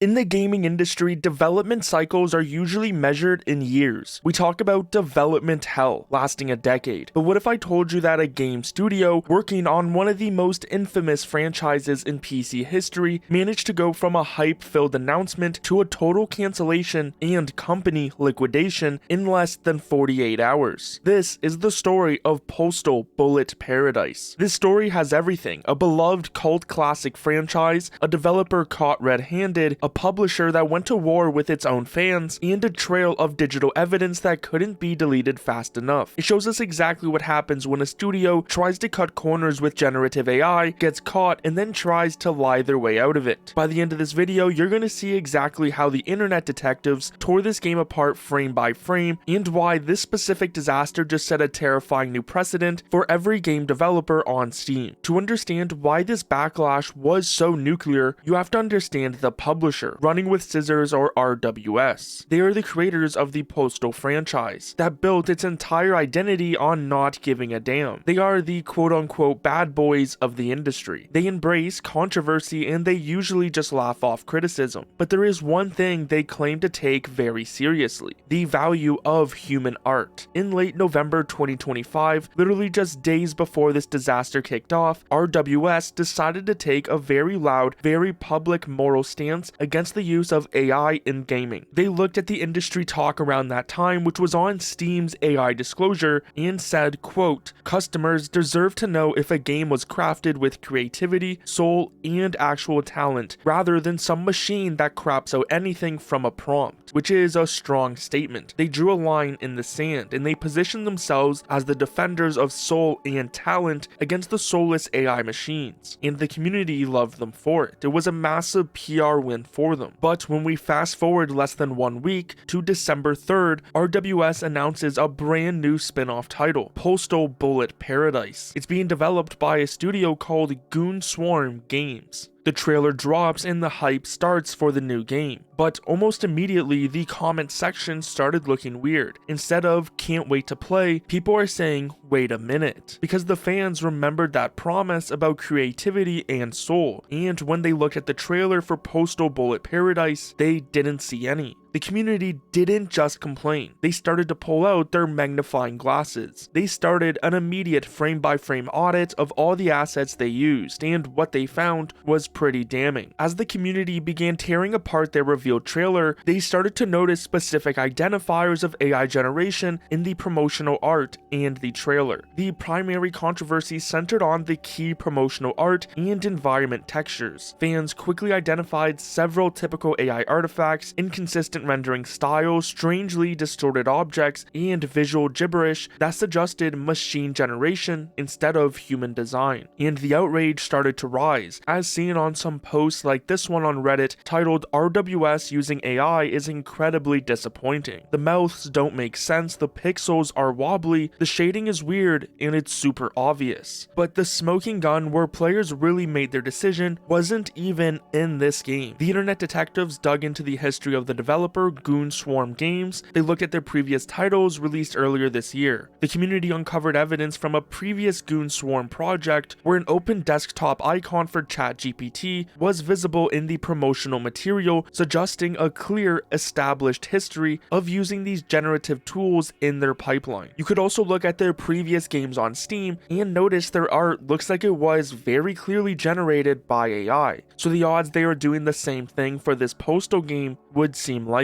In the gaming industry, development cycles are usually measured in years. We talk about development hell lasting a decade. But what if I told you that a game studio working on one of the most infamous franchises in PC history managed to go from a hype-filled announcement to a total cancellation and company liquidation in less than 48 hours? This is the story of Postal Bullet Paradise. This story has everything: a beloved cult classic franchise, a developer caught red-handed, a publisher that went to war with its own fans, and a trail of digital evidence that couldn't be deleted fast enough. It shows us exactly what happens when a studio tries to cut corners with generative AI, gets caught, and then tries to lie their way out of it. By the end of this video, you're going to see exactly how the internet detectives tore this game apart frame by frame, and why this specific disaster just set a terrifying new precedent for every game developer on Steam. To understand why this backlash was so nuclear, you have to understand the publisher, Running with Scissors, or RWS. They are the creators of the Postal franchise that built its entire identity on not giving a damn. They are the quote-unquote bad boys of the industry. They embrace controversy and they usually just laugh off criticism. But there is one thing they claim to take very seriously: the value of human art. In late November 2025, literally just days before this disaster kicked off, RWS decided to take a very loud, very public moral stance against the use of AI in gaming. They looked at the industry talk around that time, which was on Steam's AI disclosure, and said, quote, "Customers deserve to know if a game was crafted with creativity, soul, and actual talent, rather than some machine that craps out anything from a prompt," which is a strong statement. They drew a line in the sand, and they positioned themselves as the defenders of soul and talent against the soulless AI machines, and the community loved them for it. It was a massive PR win for them. But when we fast forward less than 1 week to December 3rd, RWS announces a brand new spin-off title, Postal Bullet Paradise. It's being developed by a studio called Goonswarm Games. The trailer drops and the hype starts for the new game, but almost immediately the comment section started looking weird. Instead of "can't wait to play," people are saying "wait a minute," because the fans remembered that promise about creativity and soul, and when they looked at the trailer for Postal Bullet Paradise, they didn't see any. The community didn't just complain, they started to pull out their magnifying glasses. They started an immediate frame-by-frame audit of all the assets they used, and what they found was pretty damning. As the community began tearing apart their revealed trailer, they started to notice specific identifiers of AI generation in the promotional art and the trailer. The primary controversy centered on the key promotional art and environment textures. Fans quickly identified several typical AI artifacts, inconsistent rendering styles, strangely distorted objects, and visual gibberish that suggested machine generation instead of human design. And the outrage started to rise, as seen on some posts like this one on Reddit titled "RWS using AI is incredibly disappointing. The mouths don't make sense, the pixels are wobbly, the shading is weird, and it's super obvious." But the smoking gun where players really made their decision wasn't even in this game. The internet detectives dug into the history of the developer, Goonswarm Games. They looked at their previous titles released earlier this year. The community uncovered evidence from a previous Goonswarm project where an open desktop icon for ChatGPT was visible in the promotional material, suggesting a clear, established history of using these generative tools in their pipeline. You could also look at their previous games on Steam and notice their art looks like it was very clearly generated by AI. So the odds they are doing the same thing for this Postal game would seem likely.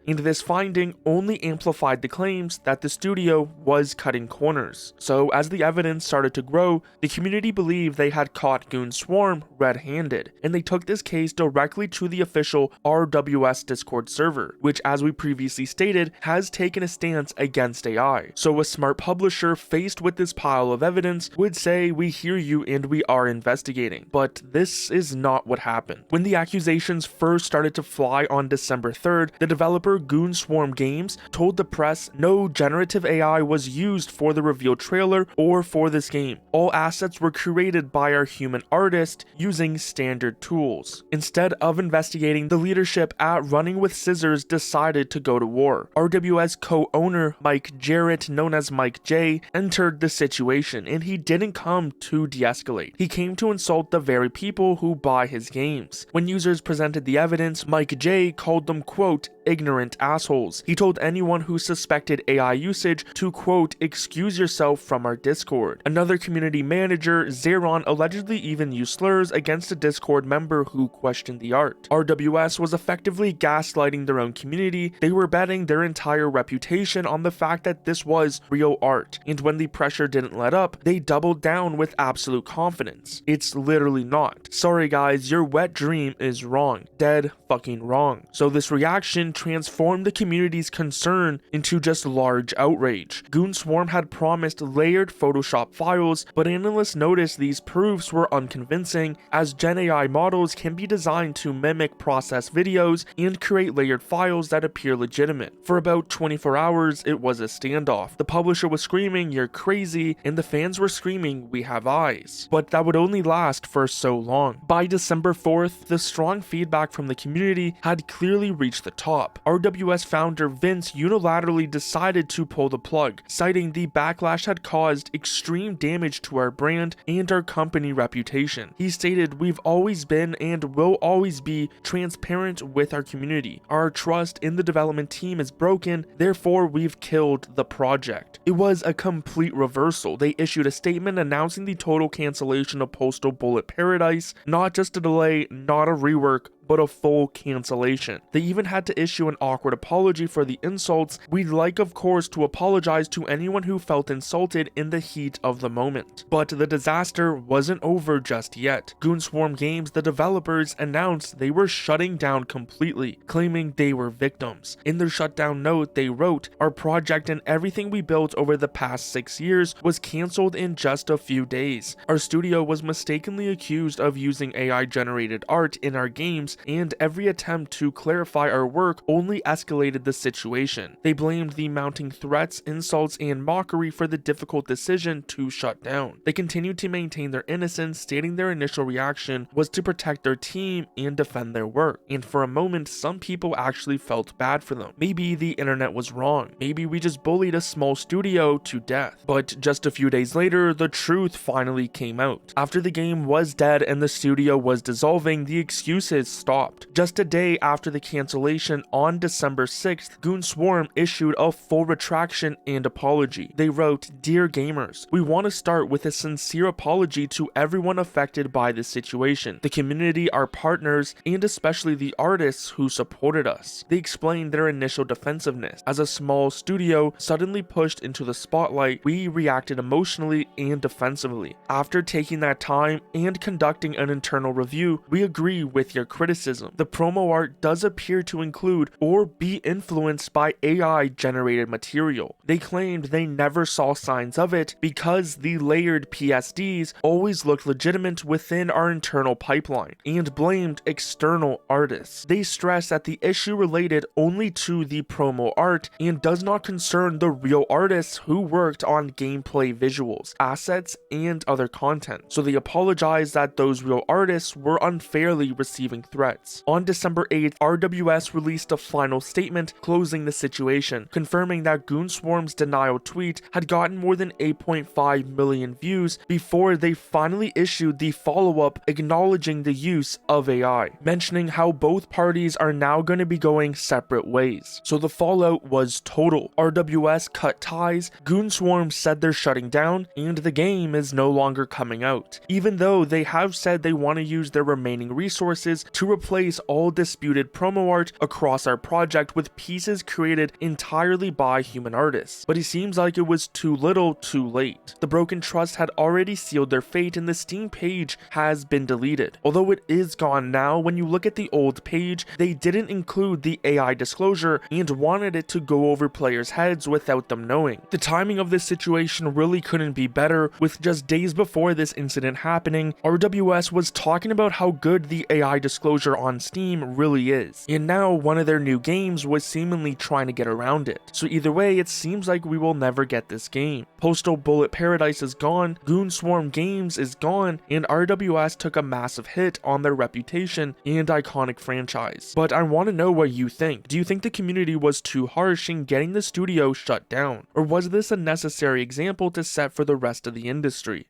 And this finding only amplified the claims that the studio was cutting corners. So as the evidence started to grow, the community believed they had caught Goonswarm red-handed, and they took this case directly to the official RWS Discord server, which, as we previously stated, has taken a stance against AI. So a smart publisher faced with this pile of evidence would say, "We hear you and we are investigating." But this is not what happened. When the accusations first started to fly on December 3rd, The developer Goonswarm Games told the press no generative AI was used for the reveal trailer or for this game. All assets were created by our human artist using standard tools. Instead of investigating, the leadership at Running with Scissors decided to go to war. RWS co-owner Mike Jaret, known as Mike J, entered the situation, and he didn't come to de-escalate. He came to insult the very people who buy his games. When users presented the evidence, Mike J called them, quote, ignorant assholes. He told anyone who suspected AI usage to, quote, excuse yourself from our Discord. Another community manager, Zeron, allegedly even used slurs against a Discord member who questioned the art. RWS was effectively gaslighting their own community. They were betting their entire reputation on the fact that this was real art, and when the pressure didn't let up, they doubled down with absolute confidence. It's literally not. Sorry guys, your wet dream is wrong. Dead fucking wrong. So this reaction transformed the community's concern into just large outrage. Goonswarm had promised layered Photoshop files, but analysts noticed these proofs were unconvincing, as Gen AI models can be designed to mimic process videos and create layered files that appear legitimate. For about 24 hours, it was a standoff. The publisher was screaming, "You're crazy," and the fans were screaming, "We have eyes." But that would only last for so long. By December 4th, the strong feedback from the community had clearly reached the top. RWS founder Vince unilaterally decided to pull the plug, citing the backlash had caused extreme damage to our brand and our company reputation. He stated, "We've always been and will always be transparent with our community. Our trust in the development team is broken, therefore we've killed the project." It was a complete reversal. They issued a statement announcing the total cancellation of Postal Bullet Paradise, not just a delay, not a rework, but a full cancellation. They even had to issue an awkward apology for the insults. We'd like, of course, to apologize to anyone who felt insulted in the heat of the moment. But the disaster wasn't over just yet. Goonswarm Games, the developers, announced they were shutting down completely, claiming they were victims. In their shutdown note, they wrote, "Our project and everything we built over the past 6 years was cancelled in just a few days. Our studio was mistakenly accused of using AI-generated art in our games, and every attempt to clarify our work only escalated the situation." They blamed the mounting threats, insults, and mockery for the difficult decision to shut down. They continued to maintain their innocence, stating their initial reaction was to protect their team and defend their work. And for a moment, some people actually felt bad for them. Maybe the internet was wrong. Maybe we just bullied a small studio to death. But just a few days later, the truth finally came out. After the game was dead and the studio was dissolving, the excuses stopped. Just a day after the cancellation, on December 6th, Goonswarm issued a full retraction and apology. They wrote, "Dear gamers, we want to start with a sincere apology to everyone affected by this situation, the community, our partners, and especially the artists who supported us." They explained their initial defensiveness. As a small studio suddenly pushed into the spotlight, we reacted emotionally and defensively. After taking that time and conducting an internal review, we agree with your criticism. The promo art does appear to include or be influenced by AI-generated material. They claimed they never saw signs of it because the layered PSDs always looked legitimate within our internal pipeline, and blamed external artists. They stressed that the issue related only to the promo art and does not concern the real artists who worked on gameplay visuals, assets, and other content. So they apologized that those real artists were unfairly receiving threats. On December 8th, RWS released a final statement closing the situation, confirming that Goonswarm's denial tweet had gotten more than 8.5 million views before they finally issued the follow-up acknowledging the use of AI, mentioning how both parties are now going to be going separate ways. So the fallout was total. RWS cut ties, Goonswarm said they're shutting down, and the game is no longer coming out, even though they have said they want to use their remaining resources to replace all disputed promo art across our project with pieces created entirely by human artists. But it seems like it was too little too late. The broken trust had already sealed their fate and the Steam page has been deleted. Although it is gone now, when you look at the old page, they didn't include the AI disclosure and wanted it to go over players' heads without them knowing. The timing of this situation really couldn't be better, with just days before this incident happening, RWS was talking about how good the AI disclosure exposure on Steam really is. And now one of their new games was seemingly trying to get around it. So either way, it seems like we will never get this game. Postal Bullet Paradise is gone, Goonswarm Games is gone, and RWS took a massive hit on their reputation and iconic franchise. But I want to know what you think. Do you think the community was too harsh in getting the studio shut down? Or was this a necessary example to set for the rest of the industry?